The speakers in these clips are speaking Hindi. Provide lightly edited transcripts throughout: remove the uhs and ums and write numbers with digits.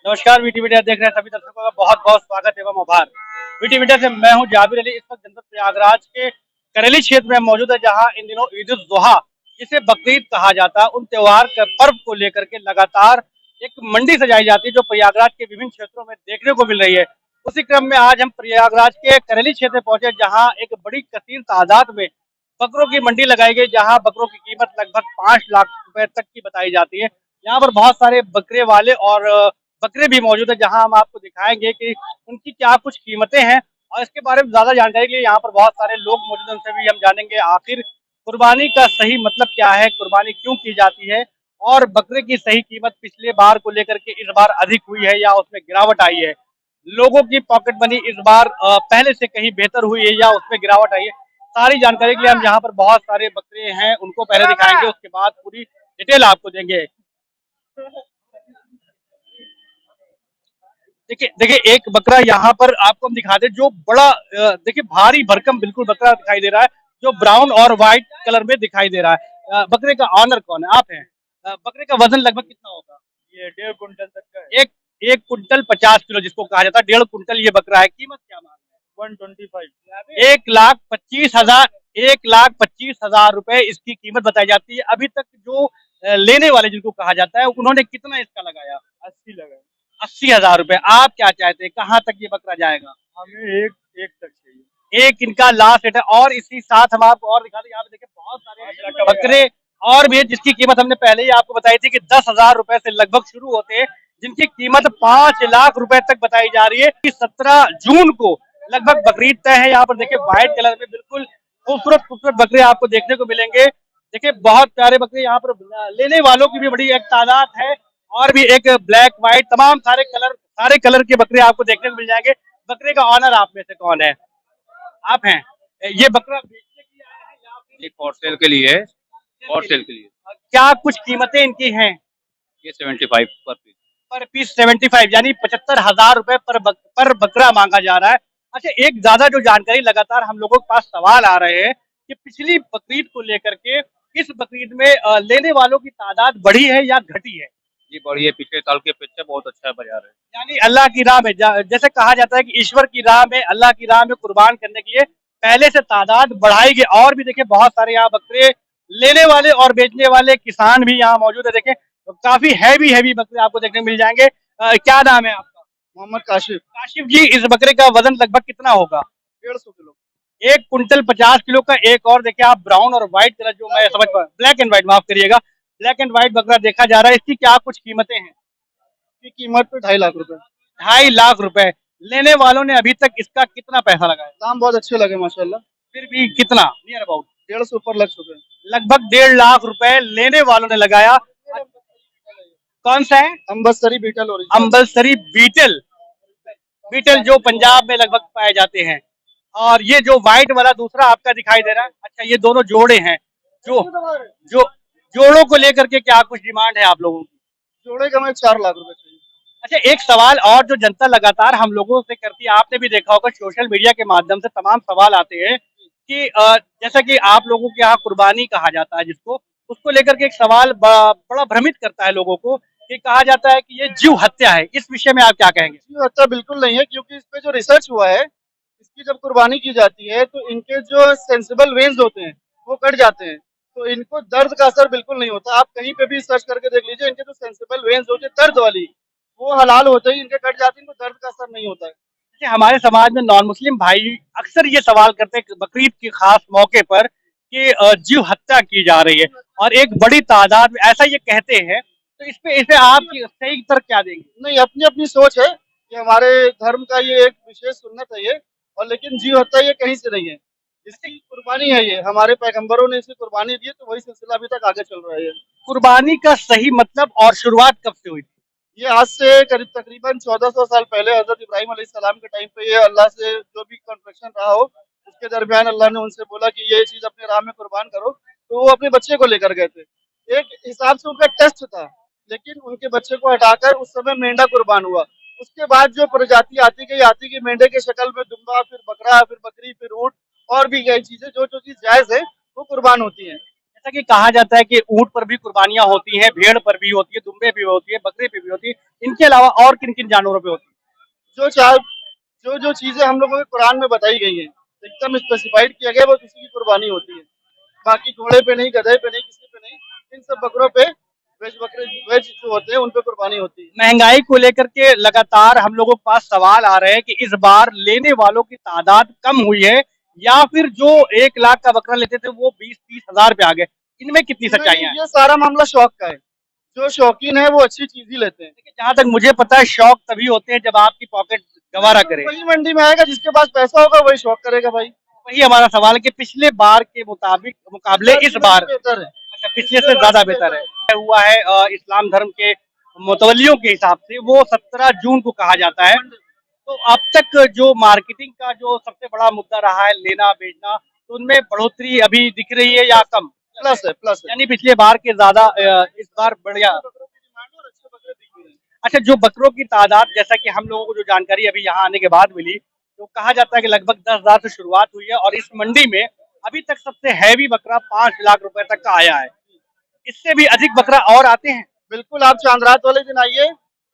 नमस्कार वीटी मीडिया देख रहे हैं सभी दर्शकों का बहुत बहुत स्वागत एवं आभार। वीटी मीडिया से मैं हूं जाबिर अली। इस वक्त जनपद प्रयागराज के करेली क्षेत्र में मौजूद है, जहां इन दिनों ईद उल जुहा जिसे बकरीद कहा जाता है, उन त्योहार के पर्व को लेकर के लगातार एक मंडी सजाई जाती है, जो प्रयागराज के विभिन्न क्षेत्रों में देखने को मिल रही है। उसी क्रम में आज हम प्रयागराज के करेली क्षेत्र में पहुंचे, जहाँ एक बड़ी कसीर तादाद में बकरों की मंडी लगाई गई, जहाँ बकरों की कीमत लगभग 5 लाख रुपए तक की बताई जाती है। यहाँ पर बहुत सारे बकरे वाले और बकरे भी मौजूद है, जहां हम आपको दिखाएंगे कि उनकी क्या कुछ कीमतें हैं, और इसके बारे में ज्यादा जानकारी के लिए यहाँ पर बहुत सारे लोग मौजूद हैं, उनसे भी हम जानेंगे आखिर कुर्बानी का सही मतलब क्या है, कुर्बानी क्यों की जाती है, और बकरे की सही कीमत पिछले बार को लेकर के इस बार अधिक हुई है या उसमें गिरावट आई है। लोगों की पॉकेट मनी इस बार पहले से कहीं बेहतर हुई है या उसमें गिरावट आई है। सारी जानकारी के लिए हम यहाँ पर बहुत सारे बकरे हैं उनको पहले दिखाएंगे, उसके बाद पूरी डिटेल आपको देंगे। देखिए देखिए, एक बकरा यहाँ पर आपको हम दिखा दे, जो बड़ा देखिए भारी भरकम बिल्कुल बकरा दिखाई दे रहा है, जो ब्राउन और व्हाइट कलर में दिखाई दे रहा है। बकरे का ऑनर कौन है? आप हैं। बकरे का वजन लगभग कितना होगा? ये 1.5 कुंटल तक का है। एक एक कुंटल 50 किलो जिसको कहा जाता है, 1.5 कुंटल ये बकरा है। कीमत क्या मांग रहे 125। हैं? 1,25,000, 1,25,000 रुपए इसकी कीमत बताई जाती है। अभी तक जो लेने वाले जिनको कहा जाता है, उन्होंने कितना इसका लगाया? 80 लगा। 80,000 रुपए। आप क्या चाहते हैं, कहाँ तक ये बकरा जाएगा? हमें एक एक तक चाहिए। एक इनका लास्ट रेट है। और इसी साथ हम आपको और दिखा दें, यहाँ पे देखिए बहुत सारे बकरे और भी है, जिसकी कीमत हमने पहले ही आपको बताई थी कि 10,000 रुपए से लगभग शुरू होते हैं, जिनकी कीमत 5 लाख रुपए तक बताई जा रही है। 17 जून को लगभग बकरीद तय है। यहाँ पर देखिए व्हाइट कलर में बिल्कुल खूबसूरत खूबसूरत बकरे आपको देखने को मिलेंगे। देखिए बहुत प्यारे बकरे यहाँ पर, लेने वालों की भी बड़ी एक तादाद है, और भी एक ब्लैक व्हाइट तमाम सारे कलर के बकरे आपको देखने को मिल जाएंगे। बकरे का ऑनर आप में से कौन है? आप हैं। ये बकरा बेचने के लिए आया है या फिर ये फॉर सेल के लिए है। फॉर के सेल लिए? के लिए क्या कुछ कीमतें इनकी हैं? ये 75 पर पीस। पर पीस 75, यानी 75,000 रुपए पर बकरा मांगा जा रहा है। अच्छा, एक ज्यादा जो जानकारी लगातार हम लोगों के पास सवाल आ रहे हैं कि पिछली बकरीद को लेकर के इस बकरीद में लेने वालों की तादाद बढ़ी है या घटी है? ये बढ़िया, पिछले साल के अपेक्षा बहुत अच्छा बाजार है। यानी अल्लाह की राह में जैसे कहा जाता है कि ईश्वर की राह में, अल्लाह की राह में कुर्बान करने के लिए पहले से तादाद बढ़ाई गई। और भी देखिए बहुत सारे यहाँ बकरे लेने वाले और बेचने वाले किसान भी यहाँ मौजूद है। देखें तो काफी हैवी हैवी बकरे आपको देखने को मिल जाएंगे। क्या नाम है आपका? मोहम्मद काशिफ। काशिफ जी, इस बकरे का वजन लगभग कितना होगा? 150 किलो। 1 कुंटल 50 किलो का। एक और देखिए आप, ब्राउन और व्हाइट कलर, जो मैं समझ पा, ब्लैक एंड व्हाइट, माफ करिएगा, ब्लैक एंड व्हाइट बकरा देखा जा रहा है। इसकी क्या कुछ कीमतें हैं? की कीमत पे 2.5 लाख रुपए। 2.5 लाख रुपए। लेने वालों ने अभी तक इसका कितना पैसा लगाया? दाम बहुत अच्छे लगे माशाल्लाह। फिर भी कितना नियर अबाउट? 150 ऊपर लग चुके हैं। लगभग 1.5 लाख रुपए लेने वालों ने लगाया। कौन सा है? अम्बरसरी बीटल ओरिजिनल। अम्बलसरी बीटल। बीटल जो पंजाब में लगभग पाए जाते हैं। और ये जो व्हाइट वाला दूसरा आपका दिखाई दे रहा है, अच्छा ये दोनों जोड़े हैं। जो जो जोड़ों को लेकर के क्या कुछ डिमांड है आप लोगों की? जोड़े का हमें 4 लाख रुपए चाहिए। अच्छा, एक सवाल और जो जनता लगातार हम लोगों से करती है, आपने भी देखा होगा सोशल मीडिया के माध्यम से तमाम सवाल आते हैं कि जैसा कि आप लोगों के यहाँ कुर्बानी कहा जाता है जिसको, उसको लेकर के एक सवाल बड़ा भ्रमित करता है लोगों को, कि कहा जाता है कि ये जीव हत्या है। इस विषय में आप क्या कहेंगे? जी अच्छा, बिल्कुल नहीं है, क्योंकि इस पे जो रिसर्च हुआ है, इसकी जब कुर्बानी की जाती है तो इनके जो सेंसिबल वेन्स होते हैं वो कट जाते हैं, तो इनको दर्द का असर बिल्कुल नहीं होता। आप कहीं पे भी सर्च करके देख लीजिए, इनके जो सेंसिबल वेन्स होते हैं दर्द वाली, वो हलाल होते ही इनके कट जाते हैं, इनको दर्द का असर नहीं होता है। कि हमारे समाज में नॉन मुस्लिम भाई अक्सर ये सवाल करते हैं बकरीद के खास मौके पर कि जीव हत्या की जा रही है, और एक बड़ी तादाद में ऐसा ये कहते हैं, तो इसे आप सही तर्क क्या देंगे? नहीं, अपनी अपनी सोच है कि हमारे धर्म का ये एक विशेष सुन्नत है ये, और लेकिन जीव हत्या ये कहीं से नहीं है, इसकी कुर्बानी है, ये हमारे पैगंबरों ने इसकी कुर्बानी दी है, तो वही सिलसिला अभी तक आगे चल रहा है। कुर्बानी का सही मतलब और शुरुआत कब से हुई थी? ये आज से करीब तकरीबन 1400 साल पहले हजरत इब्राहिम अलैहिस्सलाम के टाइम पे, ये अल्लाह से जो भी कॉन्फ्रेक्शन रहा हो, उसके दरमियान अल्लाह ने उनसे बोला कि ये चीज अपने राह में कुर्बान करो, तो वो अपने बच्चे को लेकर गए थे। एक हिसाब से उनका टेस्ट था, लेकिन उनके बच्चे को हटाकर उस समय मेंढा कुर्बान हुआ। उसके बाद जो प्रजाति आती गई मेंढे के शक्ल में दुम्बा, फिर बकरा, फिर बकरी, फिर ऊँट, और भी कई चीजें जो जो चीज जायज है वो कुर्बान होती है। जैसा कि कहा जाता है कि ऊंट पर भी कुर्बानियां होती हैं, भेड़ पर भी होती है, दुम्बे भी होती है, बकरे पे भी होती है, इनके अलावा और किन किन जानवरों पे होती जो चार जो जो चीजें हम लोगों के कुरान में बताई गई हैं, एकदम स्पेसिफाइड किया गया, वो किसी की कुर्बानी होती है। बाकी घोड़े पे नहीं, गधे पे नहीं, किसी पे नहीं, इन सब बकरों पे वेज जो होते हैं उन पे कुर्बानी होती है। है? महंगाई को लेकर के लगातार हम लोगों के पास सवाल आ रहे हैं कि इस बार लेने वालों की तादाद कम हुई है या फिर जो 1 लाख का बकरा लेते थे वो 20-30 हजार पे आ गए। इनमें कितनी सच्चाई है? ये सारा मामला शौक का है। जो शौकीन है वो अच्छी चीज ही लेते हैं। जहां तक मुझे पता है शौक तभी होते हैं जब आपकी पॉकेट गवारा करे। वही मंडी में आएगा जिसके पास पैसा होगा वही शौक करेगा भाई। वही हमारा सवाल है कि पिछले बार के मुकाबले इस बार बेहतर है। अच्छा पिछले से ज्यादा बेहतर है हुआ है। इस्लाम धर्म के मुतवलियों के हिसाब से वो 17 जून को कहा जाता है। तो अब तक जो मार्केटिंग का जो सबसे बड़ा मुद्दा रहा है लेना बेचना, तो उनमें बढ़ोतरी अभी दिख रही है या कम? प्लस है यानी पिछले बार के ज्यादा इस बार बढ़िया। अच्छा जो बकरों की तादाद, जैसा कि हम लोगों को जो जानकारी अभी यहाँ आने के बाद मिली, तो कहा जाता है कि लगभग 10,000 से शुरुआत हुई है और इस मंडी में अभी तक सबसे हैवी बकरा 5 लाख रुपए तक का आया है। इससे भी अधिक बकरा और आते हैं। बिल्कुल, आप चांद रात वाले दिन आइए।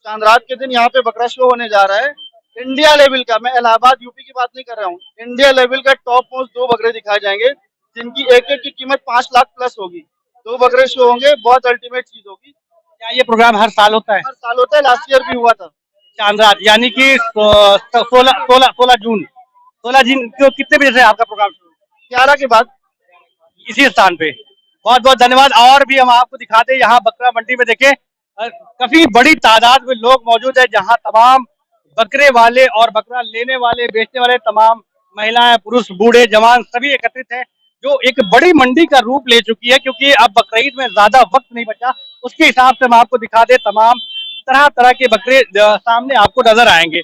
चांद रात के दिन यहाँ पे बकरा शो होने जा रहा है। इंडिया लेवल का, मैं इलाहाबाद यूपी की बात नहीं कर रहा हूँ, इंडिया लेवल का टॉप मोस्ट 2 बकरे दिखाए जाएंगे जिनकी एक एक की कीमत 5 लाख प्लस होगी। 2 बकरे शो होंगे, बहुत अल्टीमेट चीज होगी। क्या ये प्रोग्राम हर साल होता है? हर साल होता है, लास्ट ईयर भी हुआ था। चांद रात यानी कि 16 जून को कितने बजे से आपका प्रोग्राम शुरू? 11 के बाद इसी स्थान पे। बहुत बहुत धन्यवाद। और भी हम आपको दिखाते हैं यहाँ बकरा मंडी में देखें काफी बड़ी तादाद में लोग मौजूद है, जहाँ तमाम बकरे वाले और बकरा लेने वाले बेचने वाले तमाम महिलाएं पुरुष बूढ़े जवान सभी एकत्रित हैं, जो एक बड़ी मंडी का रूप ले चुकी है क्योंकि अब बकरीद में ज्यादा वक्त नहीं बचा। उसके हिसाब से हम आपको दिखा दे तमाम तरह तरह के बकरे सामने आपको नजर आएंगे।